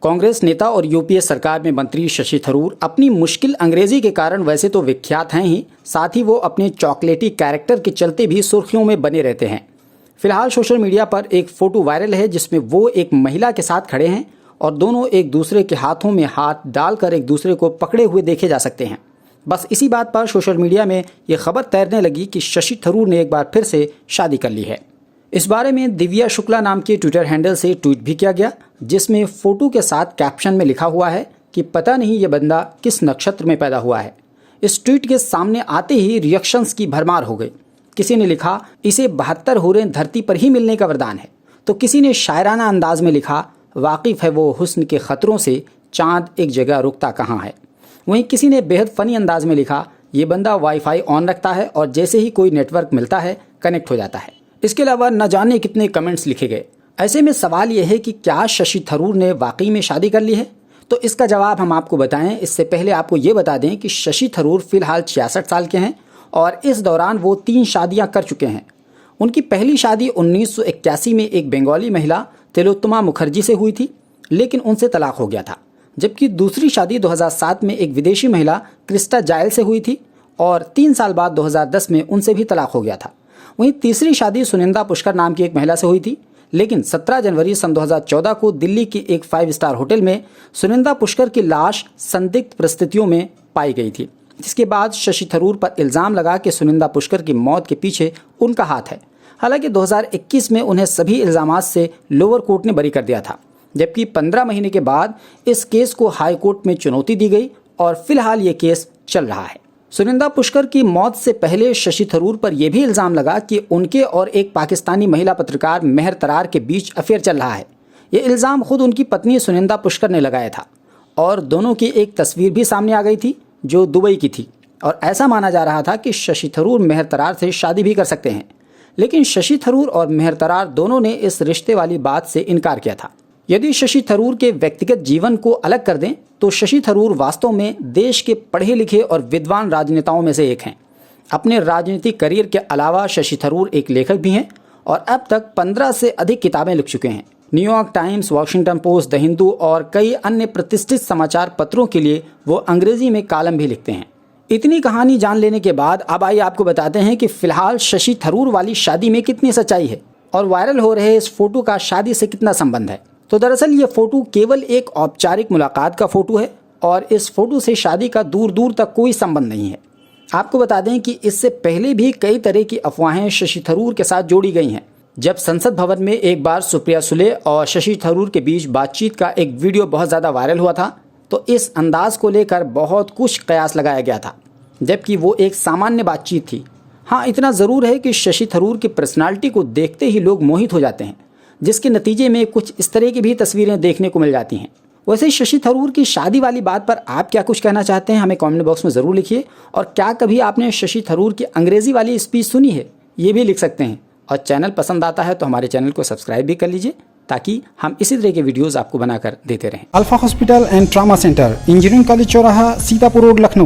कांग्रेस नेता और यूपीए सरकार में मंत्री शशि थरूर अपनी मुश्किल अंग्रेजी के कारण वैसे तो विख्यात हैं ही, साथ ही वो अपने चॉकलेटी कैरेक्टर के चलते भी सुर्खियों में बने रहते हैं। फिलहाल सोशल मीडिया पर एक फोटो वायरल है जिसमें वो एक महिला के साथ खड़े हैं और दोनों एक दूसरे के हाथों में हाथ डालकर एक दूसरे को पकड़े हुए देखे जा सकते हैं। बस इसी बात पर सोशल मीडिया में ये खबर तैरने लगी कि शशि थरूर ने एक बार फिर से शादी कर ली है। इस बारे में दिव्या शुक्ला नाम के ट्विटर हैंडल से ट्वीट भी किया गया, जिसमें फोटो के साथ कैप्शन में लिखा हुआ है कि पता नहीं ये बंदा किस नक्षत्र में पैदा हुआ है। इस ट्वीट के सामने आते ही रिएक्शंस की भरमार हो गई। किसी ने लिखा इसे 72 हुर्रें धरती पर ही मिलने का वरदान है, तो किसी ने शायराना अंदाज में लिखा वाकिफ है वो हुस्न के खतरों से, चांद एक जगह रुकता कहाँ है। वहीं किसी ने बेहद फनी अंदाज में लिखा ये बंदा वाईफाई ऑन रखता है और जैसे ही कोई नेटवर्क मिलता है कनेक्ट हो जाता है। इसके अलावा न जाने कितने कमेंट्स लिखे गए। ऐसे में सवाल यह है कि क्या शशि थरूर ने वाकई में शादी कर ली है? तो इसका जवाब हम आपको बताएं। इससे पहले आपको ये बता दें कि शशि थरूर फिलहाल 66 साल के हैं और इस दौरान वो 3 शादियां कर चुके हैं। उनकी पहली शादी 1981 में एक बंगाली महिला तिलोत्तमा मुखर्जी से हुई थी, लेकिन उनसे तलाक हो गया था। जबकि दूसरी शादी 2007 में एक विदेशी महिला क्रिस्टा जायल से हुई थी और 3 साल बाद 2010 में उनसे भी तलाक हो गया था। वहीं तीसरी शादी सुनिंदा पुष्कर नाम की एक महिला से हुई थी, लेकिन 17 जनवरी सन 2014 को दिल्ली के एक 5 स्टार होटल में सुनिंदा पुष्कर की लाश संदिग्ध परिस्थितियों में पाई गई थी, जिसके बाद शशि थरूर पर इल्जाम लगा कि सुनिंदा पुष्कर की मौत के पीछे उनका हाथ है। हालांकि 2021 में उन्हें सभी इल्जामात से लोअर कोर्ट ने बरी कर दिया था, जबकि 15 महीने के बाद इस केस को हाई कोर्ट में चुनौती दी गई और फिलहाल ये केस चल रहा है। सुनिंदा पुष्कर की मौत से पहले शशि थरूर पर यह भी इल्जाम लगा कि उनके और एक पाकिस्तानी महिला पत्रकार मेहर तरार के बीच अफेयर चल रहा है। ये इल्जाम खुद उनकी पत्नी सुनिंदा पुष्कर ने लगाया था और दोनों की एक तस्वीर भी सामने आ गई थी जो दुबई की थी और ऐसा माना जा रहा था कि शशि थरूर मेहर तरार से शादी भी कर सकते हैं। लेकिन शशि थरूर और मेहर तरार दोनों ने इस रिश्ते वाली बात से इनकार किया था। यदि शशि थरूर के व्यक्तिगत जीवन को अलग कर दें तो शशि थरूर वास्तव में देश के पढ़े लिखे और विद्वान राजनेताओं में से एक हैं। अपने राजनीतिक करियर के अलावा शशि थरूर एक लेखक भी हैं और अब तक 15 से अधिक किताबें लिख चुके हैं। New York times, Washington post, the Hindu और कई अन्य प्रतिष्ठित समाचार पत्रों के लिए वो अंग्रेजी में कॉलम भी लिखते हैं। इतनी कहानी जान लेने के बाद अब आइए आपको बताते हैं कि फिलहाल शशि थरूर वाली शादी में कितनी सच्चाई है और वायरल हो रहे इस फोटो का शादी से कितना संबंध है। तो दरअसल ये फोटो केवल एक औपचारिक मुलाकात का फोटो है और इस फोटो से शादी का दूर दूर तक कोई संबंध नहीं है। आपको बता दें कि इससे पहले भी कई तरह की अफवाहें शशि थरूर के साथ जोड़ी गई हैं। जब संसद भवन में एक बार सुप्रिया सुले और शशि थरूर के बीच बातचीत का एक वीडियो बहुत ज़्यादा वायरल हुआ था, तो इस अंदाज को लेकर बहुत कुछ कयास लगाया गया था, जबकि वो एक सामान्य बातचीत थी। हाँ, इतना ज़रूर है कि शशि थरूर की पर्सनालिटी को देखते ही लोग मोहित हो जाते हैं, जिसके नतीजे में कुछ इस तरह की भी तस्वीरें देखने को मिल जाती हैं। वैसे शशि थरूर की शादी वाली बात पर आप क्या कुछ कहना चाहते हैं, हमें कमेंट बॉक्स में ज़रूर लिखिए। और क्या कभी आपने शशि थरूर की अंग्रेज़ी वाली स्पीच सुनी है, ये भी लिख सकते हैं। और चैनल पसंद आता है तो हमारे चैनल को सब्सक्राइब भी कर लीजिए, ताकि हम इसी तरह के वीडियोज़ आपको बनाकर देते रहें। Alpha hospital and trauma centre, engineering college चौराहा, सीतापुर रोड, लखनऊ।